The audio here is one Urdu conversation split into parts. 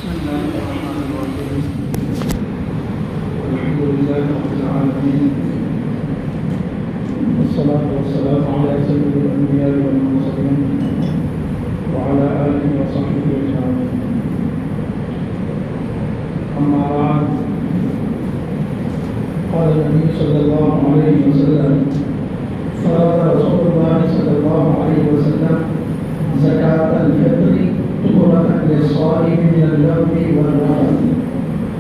بسم الله الرحمن الرحيم. الحمد لله رب العالمين، والصلاة والسلام على سيد الأنبياء والمرسلين وعلى آله وصحبه أجمعين. أما بعد، قال النبي صلى الله عليه وسلم: فرض رسول الله صلى الله عليه وسلم زكاة الفطر طهرة للصائم من اللغو والرفث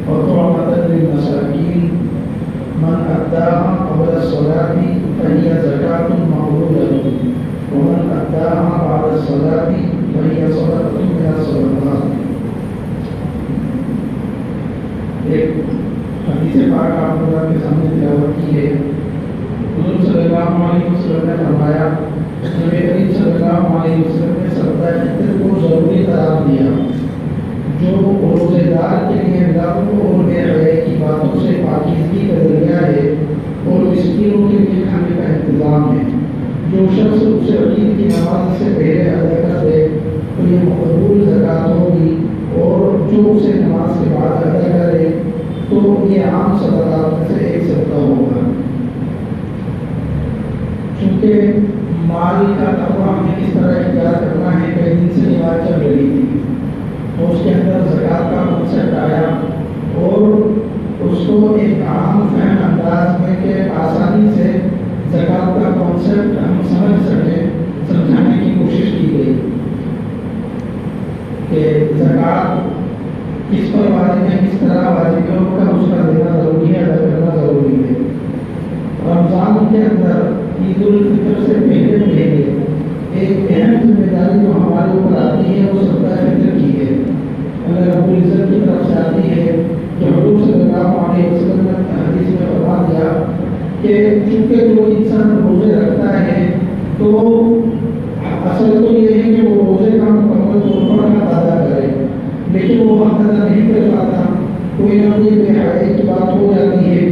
وطعمة للمساكين، من أداها قبل الصلاة فهي زكاة مقبولة، ومن أداها بعد الصلاة فهي صدقة من الصدقات. ایک حدیث پاک آپ لوگوں کے سامنے تلاوت کی ہے. حضور صلی اللہ علیہ وسلم نے فرمایا، نبی کریم صلی اللہ علیہ وسلم نے صدقہ فطر کو ضروری قرار دیا. جو روزے دار کے لیے لغو اور بے حیائی کی باتوں سے پاکیزگی کا ذریعہ ہے اور مسکینوں کے لیے کھانے کا انتظام ہے. جو شخص اسے عید کی نماز سے پہلے ادا کر دے تو یہ مقبول زکوٰۃ ہوگی، اور جو اسے نماز کے بعد ادا کرے تو یہ عام صدقات میں سے ایک صدقہ ہوگا. چونکہ مال کا تقویٰ ہمیں کس طرح اختیار کرنا ہے، کئی دن سے روایت چل رہی تھی، تو اس کے اندر زکوٰۃ کا کنسیپٹ آیا اور اس کو ایک عام فہم انداز میں کہ آسانی سے زکوٰۃ کا کنسیپٹ ہم سمجھ سکیں، سمجھانے کی کوشش کی گئی کہ زکوٰۃ کس پر واجب ہے، کس طرح واجب ہے، اور کب اس کا دینا ضروری ہے، ادا کرنا ضروری ہے. رمضان کے اندر عید الفطر سے پہلے ایک اہم ذمہ داری جو ہمارے اوپر آتی ہے وہ صدقہ فطر کی ہے. اللہ رب العزت کی طرف سے آتی ہے کہ حضور صلی اللہ علیہ وسلم نے حدیث میں فرما دیا کہ چونکہ جو انسان روزے رکھتا ہے تو اصل تو یہ ہے کہ وہ روزے کا مکمل طور پر حق ادا کرے، لیکن وہ حق ادا نہیں کر پاتا. کوئی نہ کوئی بے حیائی کی بات ہو جاتی ہے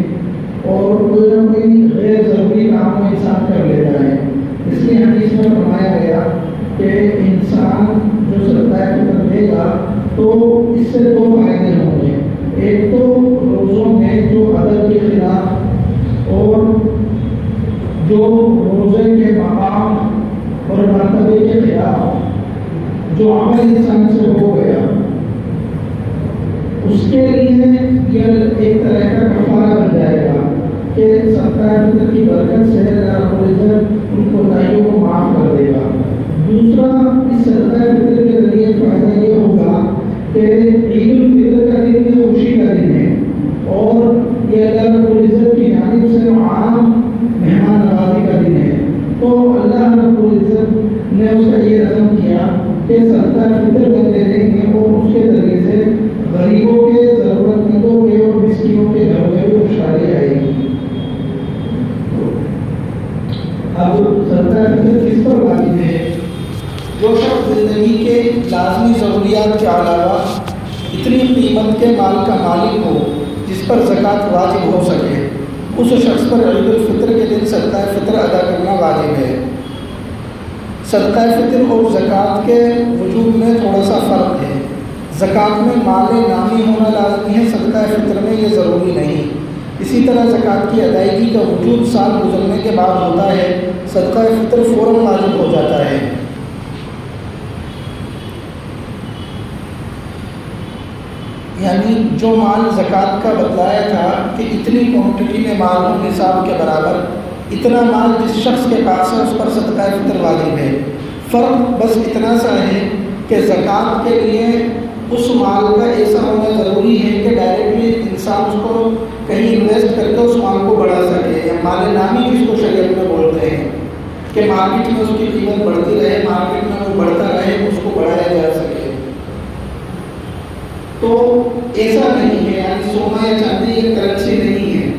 اور کوئی نہ کوئی غیر ضروری کام میں انسان کر لیتا ہے. اس لیے حدیث میں فرمایا گیا کہ انسان جو صدقہ فطر دے گا تو اس سے دو فائدے ہوں گے. ایک تو روزوں میں جو ادب کے خلاف اور جو روزے کے مقام اور مرتبے کے خلاف جو عمل انسان سے ہو گیا اس کے لیے یہ ایک طرح کا کفارہ بن جائے گا کہ صدقہ فطر کی برکت سے اللہ رب العزت ان کوتاہیوں کو معاف کر دے گا. دوسرا، اس صدقہ فطر کے ذریعے فائدہ یہ ہوگا کہ عید الفطر کا دن یہ خوشی کا دن ہے اور یہ اللہ رب العزت کی جانب سے عام مہمان نوازی کا دن ہے. تو اللہ رب العزت نے اس کا یہ رسم کیا کہ صدقہ فطر بندے دیں گے اور اس کے ذریعے سے غریبوں کے، ضرورت مندوں کے اور مسکینوں کے گھروں میں بھی خوشحالی آئے گی. اب صدقہ فطر کس پر واجب ہے؟ جو شخص زندگی کے لازمی ضروریات کے علاوہ اتنی قیمت کے مال کا مالک ہو جس پر زکوٰۃ واجب ہو سکے، اس شخص پر عید الفطر کے دن صدقہ فطر ادا کرنا واجب ہے. صدقہ فطر اور زکوٰۃ کے وجوب میں تھوڑا سا فرق ہے. زکوٰۃ میں مال نامی ہونا لازمی ہے، صدقہ فطر میں یہ ضروری نہیں. اسی طرح زکوٰۃ کی ادائیگی کا وجوب سال گزرنے کے بعد ہوتا ہے، صدقہ فطر فوراً واجب ہو جاتا ہے. یعنی جو مال زکوٰۃ کا بتلایا تھا کہ اتنی کوانٹٹی میں مال ہو نصاب کے برابر، اتنا مال جس شخص کے پاس ہے اس پر صدقہ فطر واجب ہے. فرق بس اتنا سا ہے کہ زکوٰۃ کے لیے اس مال کا ایسا ہونا ضروری ہے کہ ڈائریکٹلی انسان اس کو کہیں انویسٹ کر کے اس مال کو بڑھا سکے، یا مال نامی جس کو شریعت میں بولتے ہیں کہ مارکیٹ میں اس کی قیمت بڑھتی رہے، مارکیٹ میں وہ بڑھتا رہے، اس کو بڑھایا جا سکے. تو ایسا نہیں ہے، یعنی سونا یا چاندی ایک کرنسی نہیں ہے.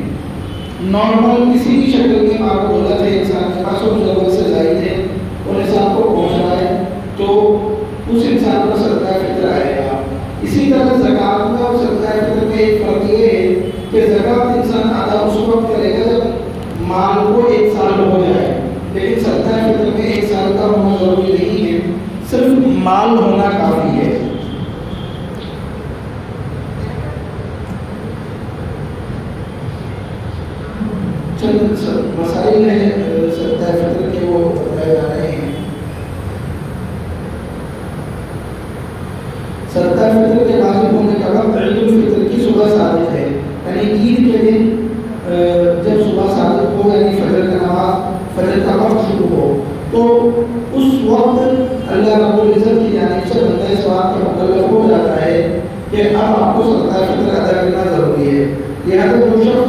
نارمل کسی بھی شکل میں مال کو دولت ہے انسان کے پاس اور ضرورت سے زائد ہے اور انسان کو پہنچ رہا ہے تو اس انسان کو صدقہ فطر آئے گا. اسی طرح زکوٰۃ میں اور صدقہ فطر میں ایک فرق یہ ہے کہ زکوٰۃ انسان ادا اس وقت کرے گا جب مال کو 1 سال ہو جائے، لیکن صدقہ فطر میں 1 سال کا ہونا ضروری نہیں ہے، صرف مال ہونا کافی ہے. مسائل ہیں صدقہ فطر کے وہ بتائے جا رہے ہیں۔ صدقہ فطر کے واجب ہونے کا وقت عید الفطر کی صبح صادق ہے، یعنی عید کے دن جب صبح صادق ہو، یعنی فجر کا نماز، فجر کا وقت شروع ہو، تو اس وقت اللہ رب العزت کی جانب سے بندہ ثواب کا مطلب ہو جاتا ہے کہ اب آپ کو صدقہ فطر ادا کرنا ضروری ہے۔ لہٰذا جو شخص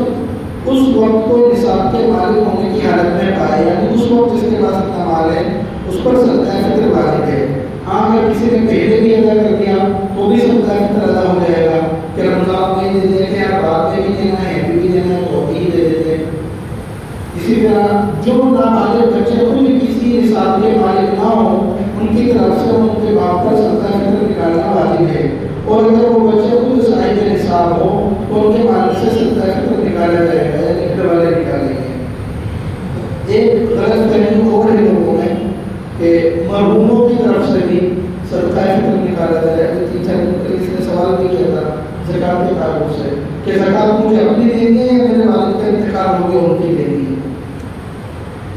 اس وقت کو نصاب کے مالک ہونے کی حالت میں پائے، یعنی اس وقت جس کے پاس اتنا مال ہے اس پر صدقہ فطر واجب ہے۔ ہاں اگر کسی نے پہلے بھی ادا کر دیا تو بھی صدقہ فطر ادا ہو جائے گا کہ رمضان میں دے دیتے ہیں، بعد میں بھی دینا ہے، ابھی بھی دینا ہے تو ابھی دے دیتے ہیں۔ اسی طرح جو نابالغ بچے خود کسی نصاب کے مالک نہ ہوں، ان کی طرف سے ان کے باپ پر صدقہ فطر نکالنا واجب ہے، اور اگر وہ بچے خود صاحب نصاب ہو تو ان کے مال سے صدقہ فطر نکالا جائے گا، یعنی گھر والے نکالیں گے۔ ایک غلط فہمی اور ہے لوگوں میں کہ مرحوموں کی طرف سے بھی صدقہ فطر نکالا جائے گا۔ اس نے سوال بھی کیا تھا زکوٰۃ کے تعلق سے کہ زکوٰۃ مجھے اپنی دینی ہے یا میرے والد کا انتقال ہو گیا ان کی دینی ہے۔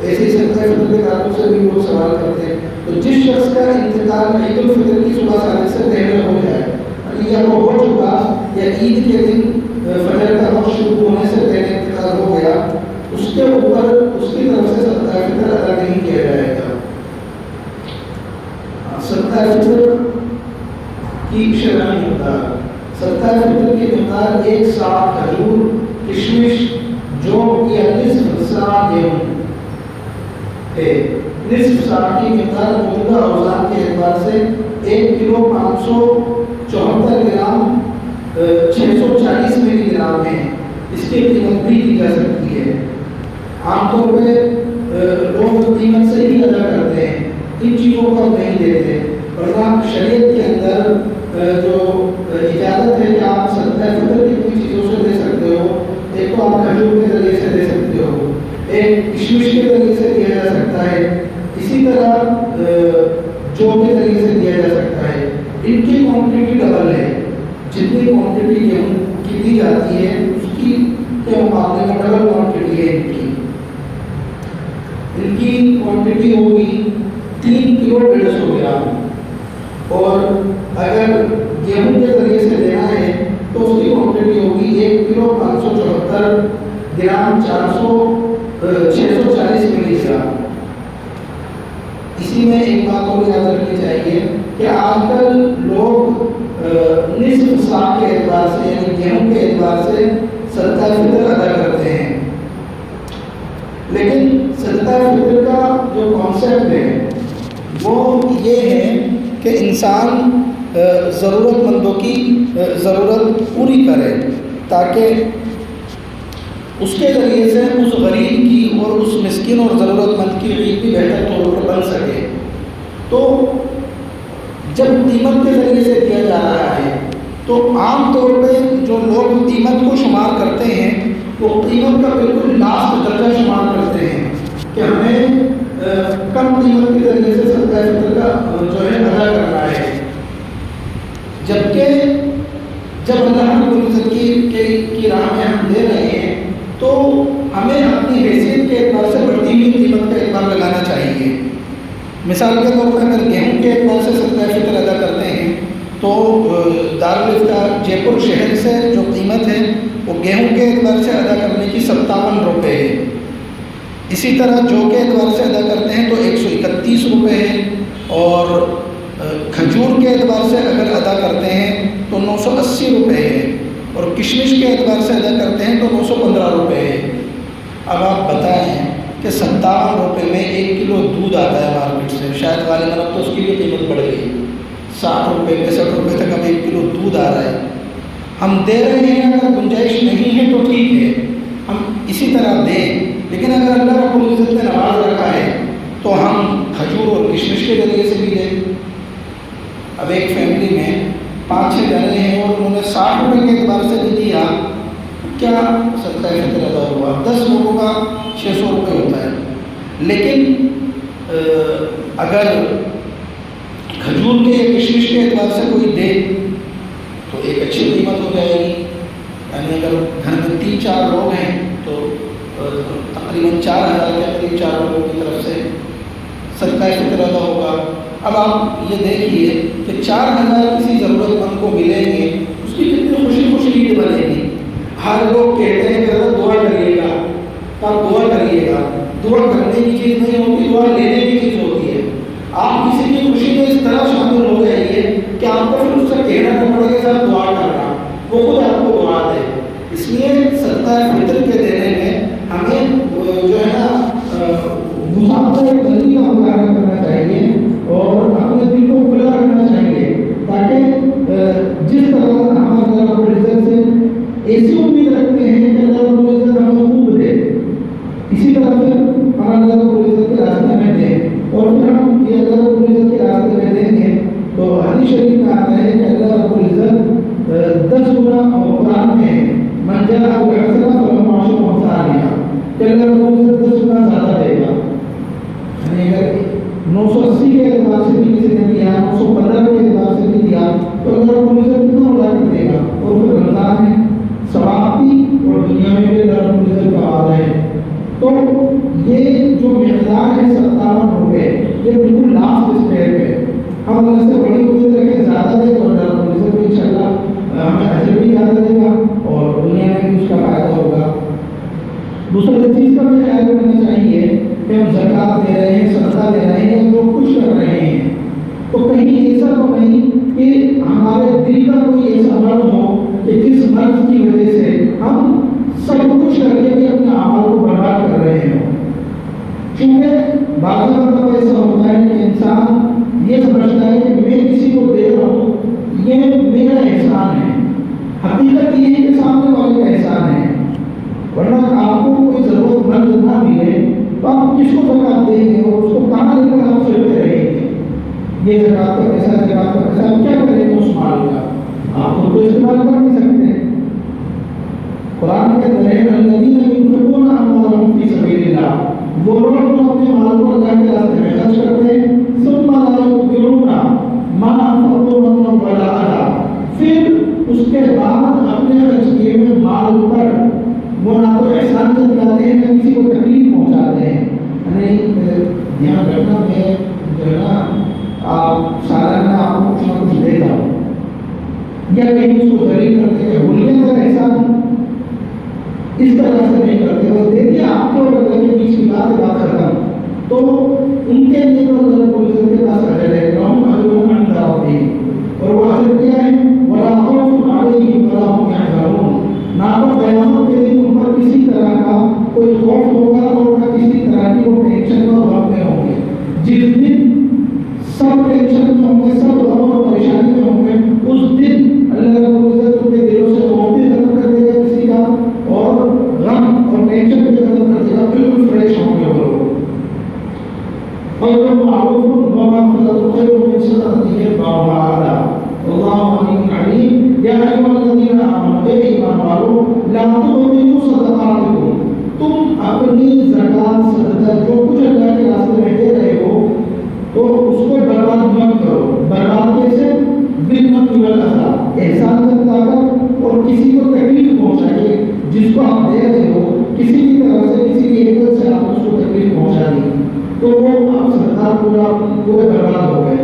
ایسے صدقہ فطر کے تعلق سے بھی لوگ سوال کرتے ہیں۔ تو جس شخص کا انتقال عید الفطر کی صبح صادق سے پہلے ہو جائے، یا وہ ہو چکا یا عید کے دن فجر کا وقت شروع ہونے سے پہلے انتقال ہو گیا، اس کے اوپر اس کی طرف سے صدقہ فطر ادا نہیں کیا جائے گا۔ صدقہ فطر کی شرعی مقدار، صدقہ فطر کی مقدار 1 سا کھجور، کشمش، جو یا نصف سا گیہوں ہے۔ نصف سا کی مقدار موجودہ اوزان کے اعتبار سے 1 کلو 574 گرام 640 ملی گرام ہے۔ اس کی قیمت بھی کی جا سکتی ہے۔ عام طور پہ لوگ قیمت سے ہی ادا کرتے ہیں، ان چیزوں کو نہیں دیتے، ورنہ شریعت کے اندر جو اجازت ہے کہ آپ صدقہ فطر کتنی چیزوں سے دے سکتے ہو، ایک تو آپ کھجور کے ذریعے سے دے سکتے ہو، ایک کشمش کے ذریعے سے دیا جا سکتا ہے، اسی طرح جو کے ذریعے سے دیا جا سکتا ہے۔ ان کی کوانٹٹی ڈبل ہے، جتنی کوانٹٹی گیہوں کی دی جاتی ہے اس کی کے مقابلے میں ڈبل کوانٹٹی ہے ان کی کوانٹٹی ہوگی 3 کلو 150 گرام، اور اگر گیہوں کے ذریعے سے دینا ہے تو اس کی کوانٹٹی ہوگی 1 کلو 574 گرام 640 ملی گرام۔ اسی میں ایک بات اور یاد رکھنی چاہیے کہ آج کل لوگ نصف سا کے اعتبار سے، یعنی گیہوں کے اعتبار سے صدقہ فطر ادا کرتے ہیں، لیکن صدقہ فطر کا جو کانسیپٹ ہے وہ یہ ہے کہ انسان ضرورت مندوں کی ضرورت پوری کرے تاکہ اس کے ذریعے سے اس غریب کی اور اس مسکین اور ضرورت مند کی عید بھی بہتر طور پر بن سکے۔ تو جب قیمت کے ذریعے سے دیا جا رہا ہے تو عام طور پہ جو لوگ قیمت کو شمار کرتے ہیں وہ قیمت کا بالکل لاسٹ درجہ شمار کرتے ہیں کہ ہمیں کم قیمت کے ذریعے سے صدقہ فطر کا جو ہے ادا کرنا ہے، جبکہ جب اللہ رب العزت کی راہ میں ہم دے رہے ہیں تو ہمیں اپنی حیثیت کے اعتبار سے بڑھتی ہوئی قیمت کا اعتبار لگانا چاہیے۔ مثال کے طور پر اگر گیہوں کے اعتبار سے صدقہ فطر ادا کرتے ہیں تو دارالفتہ جے پور شہر سے جو قیمت ہے وہ گیہوں کے اعتبار سے ادا کرنے کی 57 روپے ہے۔ اسی طرح جو کے اعتبار سے ادا کرتے ہیں تو 131 روپے ہے، اور کھجور کے اعتبار سے اگر ادا کرتے ہیں تو 980 روپے ہے، اور کشمش کے اعتبار سے ادا کرتے ہیں تو 915 روپے ہے۔ اب آپ بتائیں کہ 57 روپے میں 1 کلو دودھ آتا ہے مارکیٹ سے، شاید غالباً اب تو اس کی بھی قیمت بڑھ گئی، 60 روپے 65 روپے تک اب 1 کلو دودھ آ رہا ہے۔ ہم دے رہے ہیں، اگر گنجائش نہیں ہے تو ٹھیک ہے ہم اسی طرح دیں، لیکن اگر اللہ رب العزت نے نواز رکھا ہے تو ہم کھجور اور کشمش کے ذریعے سے بھی دیں۔ اب ایک فیملی میں 5-6 جنے ہیں اور انہوں نے 60 روپے کے اعتبار سے بھی دیا، کیا صدقہ فطر ادا ہوا؟ 10 لوگوں کا 600 روپے ہوتا ہے، لیکن اگر کھجور کے یا کشمش کے اعتبار سے کوئی دے تو ایک اچھی قیمت ہو جائے گی، یعنی اگر گھر میں 3-4 لوگ ہیں تو تقریباً 4000 کے قریب 4 لوگوں کی طرف سے صدقہ فطر ادا ہوگا۔ اب آپ یہ دیکھیے کہ 4000 کسی ضرورت مند کو ملیں گے، اس کی کتنی خوشی عید بنے گی۔ ہر لوگ کہتے ہیں کہ حضرت دعا کریے گا، آپ دعا کریے گا۔ دعا کرنے کی چیز نہیں ہوتی، دعا لینے کی چیز ہوتی ہے۔ آپ کسی کی خوشی میں اس طرح شامل ہو جائیے کہ آپ کو پھر اس سے کہنا نہ پڑے گا صاحب دعا کرنا، وہ خود آپ کو دعا دے۔ اس لیے صدقہ فطر کے دینے میں ہمیں جو ہے نا مسافر بندی کا مظاہرہ کرنا چاہیے اور اپنے دل کو کھلا رکھنا چاہیے، تاکہ جس طرح ہم اللہ رب العزت سے ایسی امید رکھتے ہیں کہ اللہ رب العزت ہمیں خوب دے، اسی طرح پھر ہم اللہ رب العزت کے راستے میں دیں، اور پھر ہم یہ اللہ رب العزت کے راستے میں دیں گے تو حدیث شریف میں آتا ہے کہ اللہ رب العزت 10 گنا قرآن میں من جاء بالحسنہ فلہ عشر امثالها کہ اللہ رب العزت 10 گنا زیادہ دے گا۔ یعنی اگر 980 کے اعتبار سے بھی کسی نے دیا، 915 کے اعتبار سے بھی دیا تو اللہ رب العزت کتنا ادا کر دے گا۔ اور پھر رمضان ہے، ثوابی اور دنیا میں بھی اللہ رب العزت کا وعدہ ہے۔ تو یہ جو مقدار ہے 57 روپے، یہ بالکل لاسٹ اسٹیپ ہے۔ ہم اللہ سے بڑی امید رکھیں زیادہ دے تو اللہ رب العزت کو انشاءاللہ ہمیں اجر بھی زیادہ دے گا اور دنیا میں بھی اس کا فائدہ ہوگا۔ دوسرا چیز کا بھی خیال رکھنا چاہیے کہ ہم زکوٰۃ دے رہے ہیں، صدقہ دے رہے ہیں، جو کچھ کر رہے ہیں تو کہیں ایسا تو نہیں کہ ہمارے دل کا کوئی ایسا مرض ہو کہ جس مرض کی وجہ سے ہم سب کچھ کر کے بھی اپنے اعمال کو برباد کر رہے ہیں۔ کیونکہ بعض مرتبہ ایسا ہوتا ہے کہ انسان یہ سمجھتا ہے کہ میں کسی کو دے رہا ہوں یہ میرا احسان ہے، حقیقت یہ ہے کہ سامنے والے کا احسان ہے۔ ورنہ آپ کو کوئی ضرورت مند نہ ملے تو آپ کس کو زکوٰۃ دیں گے اور اس کو کہاں لے کر آپ چلتے رہیں گے؟ یہ زکوٰۃ کا پیسہ، زکوٰۃ کا پیسہ آپ کیا کریں گے اس مال کا؟ آپ خود کو استعمال کر نہیں سکتے۔ قرآن کے اندر الذین ينفقون اموالهم فی سبیل اللہ، وہ لوگ جو اپنے مال کو اللہ کے راستے میں خرچ کرتے ہیں، ثم لا يتبعون ما انفقوا منا ولا اذى، پھر اس کے بعد اپنے خرچ کیے ہوئے مال پر وہ نہ تو احسان جتلاتے ہیں نہ کسی کو تکلیف پہنچاتے ہیں۔ یعنی دھیان رکھنا میں جو ہے نا آپ سالانہ آپ کو کچھ نہ کچھ دیتا ہوں یا کہیں اس کو ذلیل کرتے ہیں، بھولنے کا احسان اس طرح سے نہیں کرتے، بس دے دیا آپ کے اور اللہ کے بیچ کی بات ختم۔ تو ان کے لیے تو اللہ رب العزت کے پاس اجر ہے، لہم اجرهم عند ربهم، اور وہ اجر کیا ہے؟ ولا خوف علیہم ولا هم يحزنون، نہ تو قیامت کے دن ان پر کسی طرح کا کوئی خوف ہوگا اور نہ کسی طرح کی وہ ٹینشن اور غم میں ہوں گے۔ جس دن سب ٹینشن میں ہوں گے، سب غم اور پریشانی میں ہوں گے، اس دن اللہ رب العزت ان کے دلوں سے خوف بھی ختم کر دے گا کسی کا، اور غم اور ٹینشن بھی ختم کر دے گا، بالکل فریش ہوں گے وہ لوگ۔ قول معروف ومغفرة خير من صدقة يتبعها أذى والله عليم عليم يا أيها الذين آمنوا اے ایمان والو لا تبطلوا صدقاتكم، تم اپنی زکوٰۃ صدقہ جو کچھ اللہ کے راستے میں دے رہے ہو تو اس کو برباد مت کرو۔ برباد کیسے؟ بالمن والاذى، احسان جتا کر اور کسی کو تکلیف پہنچائیے، جس کو آپ دے رہے ہو کسی بھی طرح سے کسی بھی عزت سے آپ اس کو تکلیف پہنچا دی تو وہ آپ صدقہ پورے برباد ہو گئے۔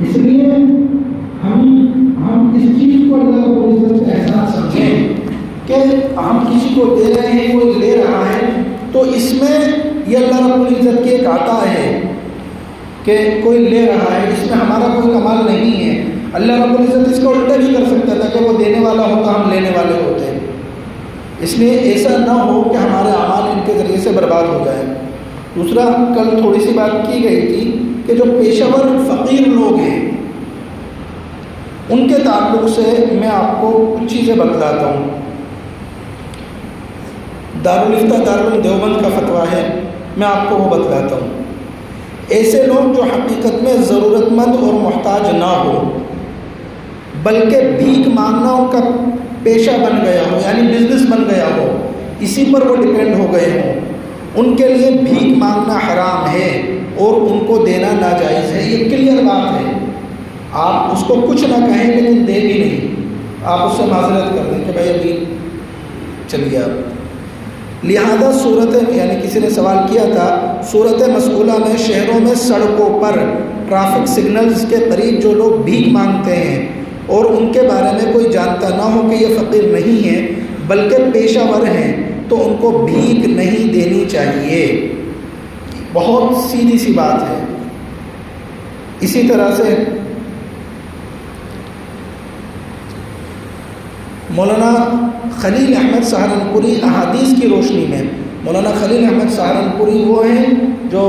اس لیے ہم اس چیز کو اللہ کو عزت سے احساس سمجھیں کہ ہم کسی کو دے رہے ہیں، کوئی لے رہا ہے، تو اس میں یہ اللہ رب العزت کی ایک عطا ہے کہ کوئی لے رہا ہے، اس میں ہمارا کوئی کمال نہیں ہے۔ اللہ رب العزت اس کو الٹا بھی کر سکتا تھا کہ وہ دینے والا ہوتا، ہم لینے والے ہوتے۔ اس لیے ایسا نہ ہو کہ ہمارے اعمال ان کے ذریعے سے برباد ہو جائیں۔ دوسرا، کل تھوڑی سی بات کی گئی تھی کہ جو پیشہ ور فقیر لوگ ہیں ان کے تعلق سے میں آپ کو کچھ چیزیں بتلاتا ہوں۔ دارالفتہ دارالعلوم دیوبند کا فتویٰ ہے، میں آپ کو وہ بتلاتا ہوں۔ ایسے لوگ جو حقیقت میں ضرورت مند اور محتاج نہ ہو بلکہ بھیک مانگنا ان کا پیشہ بن گیا ہو، یعنی بزنس بن گیا ہو، اسی پر وہ ڈپینڈ ہو گئے ہوں، ان کے لیے بھیک مانگنا حرام ہے اور ان کو دینا ناجائز ہے۔ یہ کلیئر بات ہے، آپ اس کو کچھ نہ کہیں لیکن دے بھی نہیں، آپ اس سے معذرت کر دیں کہ بھائی ابھی چلیے آپ لہذا صورت یعنی کسی نے سوال کیا تھا صورت مسئولہ میں شہروں میں سڑکوں پر ٹرافک سگنلز کے قریب جو لوگ بھیک مانگتے ہیں اور ان کے بارے میں کوئی جانتا نہ ہو کہ یہ فقیر نہیں ہیں بلکہ پیشہ ور ہیں تو ان کو بھیک نہیں دینی چاہیے. بہت سیدھی سی بات ہے. اسی طرح سے مولانا خلیل احمد سہارنپوری احادیث کی روشنی میں مولانا خلیل احمد سہارنپوری وہ ہیں جو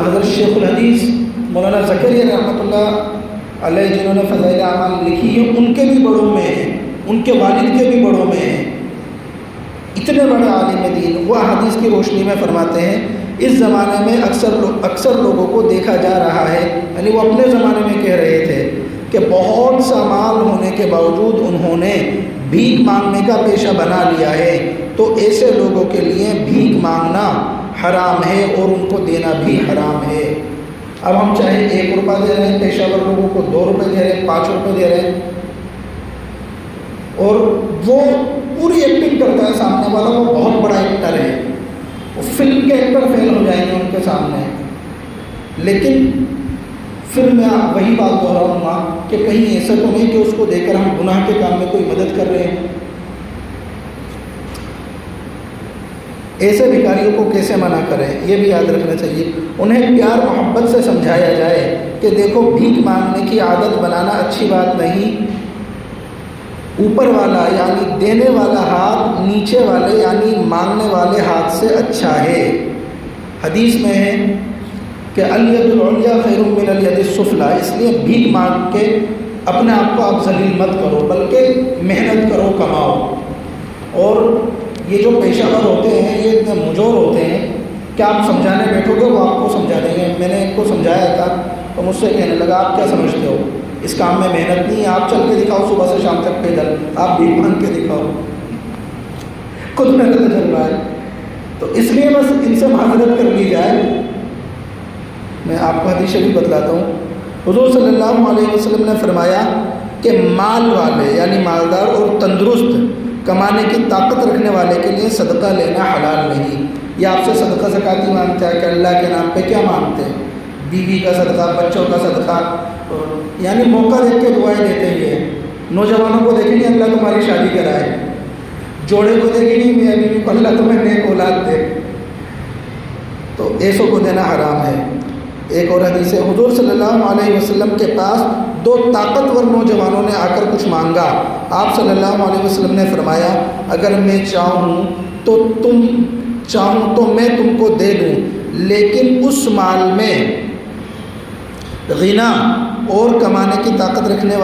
حضرت شیخ الحدیث مولانا زکریا رحمۃ اللہ علیہ جنہوں نے فضائل اعمال لکھی ہے ان کے بھی بڑوں میں ہیں, ان کے والد کے بھی بڑوں میں ہیں, اتنے بڑے عالم دین. وہ حدیث کی روشنی میں فرماتے ہیں اس زمانے میں اکثر لوگوں کو دیکھا جا رہا ہے, یعنی وہ اپنے زمانے میں کہہ رہے تھے کہ بہت سا مال ہونے کے باوجود انہوں نے بھیک مانگنے کا پیشہ بنا لیا ہے, تو ایسے لوگوں کے لیے بھیک مانگنا حرام ہے اور ان کو دینا بھی حرام ہے. اب ہم چاہے 1 روپیہ دے رہے ہیں پیشہ ور لوگوں کو, 2 روپے دے رہے ہیں, 5 روپے دے رہے ہیں, اور وہ پوری ایکٹنگ کرتا ہے سامنے والا, وہ بہت بڑا ایکٹر ہے, وہ فلم کے ایکٹر فیل ہو جائیں گے ان کے سامنے. لیکن پھر میں وہی بات دہراؤں گا کہ کہیں ایسا تو نہیں کہ اس کو دے کر ہم گناہ کے کام میں کوئی مدد کر رہے ہیں. ایسے بھکاریوں کو کیسے منع کریں یہ بھی یاد رکھنا چاہیے. انہیں پیار محبت سے سمجھایا جائے کہ دیکھو بھیک مانگنے کی عادت بنانا اچھی بات نہیں. اوپر والا یعنی دینے والا ہاتھ نیچے والے یعنی مانگنے والے ہاتھ سے اچھا ہے. حدیث میں ہے کہ الید العلیٰ خیر من الید السفلیٰ, اس لیے بھیک مانگ کے اپنے آپ کو آپ ذلیل مت کرو بلکہ محنت کرو, کماؤ. اور یہ جو پیشہ ور ہوتے ہیں یہ اتنے مجور ہوتے ہیں کہ آپ سمجھانے بیٹھو گے وہ آپ کو سمجھا دیں گے. میں نے ایک کو سمجھایا تھا تو مجھ سے کہنے لگا آپ کیا سمجھتے ہو, اس کام میں محنت نہیں ہے, آپ چل کے دکھاؤ صبح سے شام تک پیدل, آپ بھیک مانگ کے دکھاؤ. خود میرا تجربہ ہے. تو اس لیے بس ان سے معذرت کر لی جائے. میں آپ کو حدیث شریف بتلاتا ہوں. حضور صلی اللہ علیہ وسلم نے فرمایا کہ مال والے یعنی مالدار اور تندرست کمانے کی طاقت رکھنے والے کے لیے صدقہ لینا حلال نہیں. یہ آپ سے صدقہ زکاتی مانگتا ہے کہ اللہ کے نام پہ کیا مانگتے ہیں, بیوی کا صدقہ, بچوں کا صدقہ, یعنی موقع دیکھ کے دعائیں دیتے ہیں. نوجوانوں کو دیکھیں گے اللہ تمہاری شادی کرائے, جوڑے کو دیکھیں گے میاں بیوی کو اللہ تمہیں نیک اولاد دے. تو ایسوں کو دینا حرام ہے. ایک اور حدیث ہے حضور صلی اللہ علیہ وسلم کے پاس 2 طاقتور نوجوانوں نے آ کر کچھ مانگا. آپ صلی اللہ علیہ وسلم نے فرمایا اگر میں چاہوں تو میں تم کو دے دوں, لیکن اس مال میں غنی اور کمانے کی طاقت رکھنے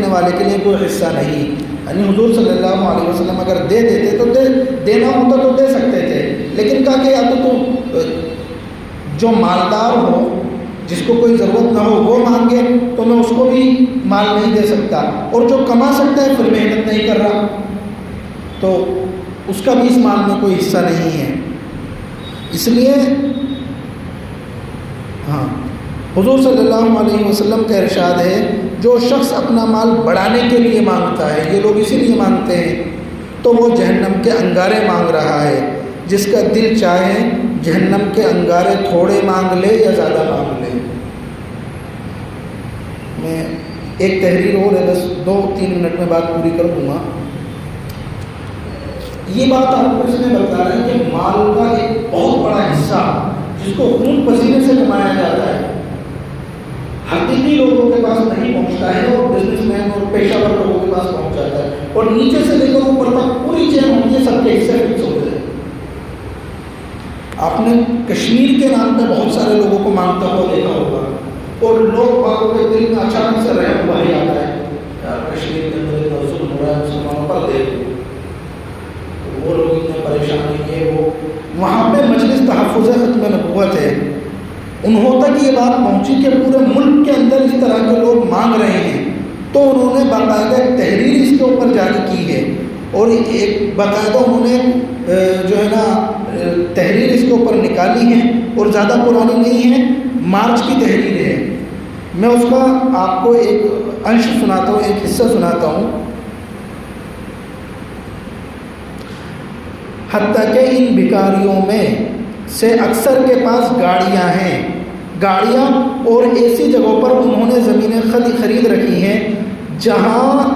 والے کے لیے کوئی حصہ نہیں. یعنی حضور صلی اللہ علیہ وسلم اگر دے دیتے تو دینا ہوتا تو دے سکتے تھے, لیکن کہا کہ یا تو تم جو مالدار ہو جس کو کوئی ضرورت نہ ہو وہ مانگے تو میں اس کو بھی مال نہیں دے سکتا, اور جو کما سکتا ہے پھر محنت نہیں کر رہا تو اس کا بھی اس مال میں کوئی حصہ نہیں ہے. اس لیے حضور صلی اللہ علیہ وسلم کا ارشاد ہے جو شخص اپنا مال بڑھانے کے لیے مانگتا ہے, یہ لوگ اسی لیے مانگتے ہیں, تو وہ جہنم کے انگارے مانگ رہا ہے. جس کا دل چاہے جہنم کے انگارے تھوڑے مانگ لے یا زیادہ مانگ لے. میں ایک تحریر اور ہے, بس 2-3 منٹ میں بات پوری کر دوں گا. یہ بات آپ کو اس میں بتا رہے ہیں کہ مال کا ایک بہت بڑا حصہ جس کو خون پسینے سے کمایا جاتا ہے حقیقی لوگوں کے پاس نہیں پہنچتا ہے, اور بزنس مین اور پیشہ ور لوگوں کے پاس پہنچ جاتا ہے, اور نیچے سے لے کر اوپر تک پوری چین ہوتی ہے, سب کے حصے فکس ہوتے ہیں. آپ نے کشمیر کے نام پہ بہت سارے لوگوں کو مانگتا ہوا دیکھا ہوگا, اور لوگ باغوں کے دل میں اچانک سے رحم بھائی آتا ہے یار کشمیر کے اندر اتنا ظلم ہو رہا ہے مسلمانوں پر, دیکھ وہ لوگ اتنے پریشان ہیں. وہ وہاں پہ مجلس تحفظ ختم نبوت ہے, انہوں تک یہ بات پہنچی کہ پورے ملک کے اندر اس طرح کے لوگ مانگ رہے ہیں, تو انہوں نے باقاعدہ ایک تحریر اس کے اوپر جاری کی ہے, اور ایک باقاعدہ انہوں نے جو ہے نا تحریر اس کے اوپر نکالی ہے, اور زیادہ پرانی نہیں ہے, مارچ کی تحریر ہے. میں اس کا آپ کو ایک انش سناتا ہوں, ایک حصہ سناتا ہوں. حتیٰ کہ ان بھکاریوں میں سے اکثر کے پاس گاڑیاں ہیں، گاڑیاں اور ایسی جگہوں پر انہوں نے زمینیں خرید رکھی ہیں جہاں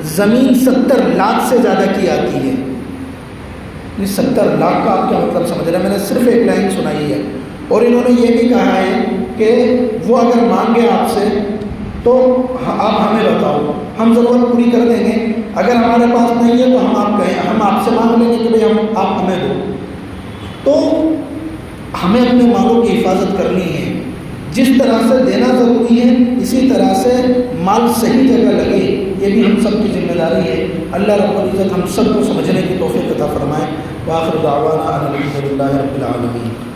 زمین 70 لاکھ سے زیادہ کی آتی ہے۔ 70 لاکھ کا آپ کیا مطلب سمجھ رہے ہیں؟ میں نے صرف ایک لائن سنائی ہے۔ اور انہوں نے یہ بھی کہا ہے کہ وہ اگر مانگے آپ سے تو آپ ہمیں بتاؤ، ہم ضرورت پوری کر دیں گے، اگر ہمارے پاس نہیں ہے تو ہم آپ سے مانگ لیں گے کہ بھئی آپ ہمیں دو۔ تو ہمیں اپنے مالوں کی حفاظت کرنی ہے، جس طرح سے دینا ضروری ہے اسی طرح سے مال صحیح جگہ لگے، یہ بھی ہم سب کی ذمہ داری ہے۔ اللہ رب العزت ہم سب کو سمجھنے کی توفیق عطا فرمائے۔ وآخر دعوانا ان الحمد للہ رب العالمین۔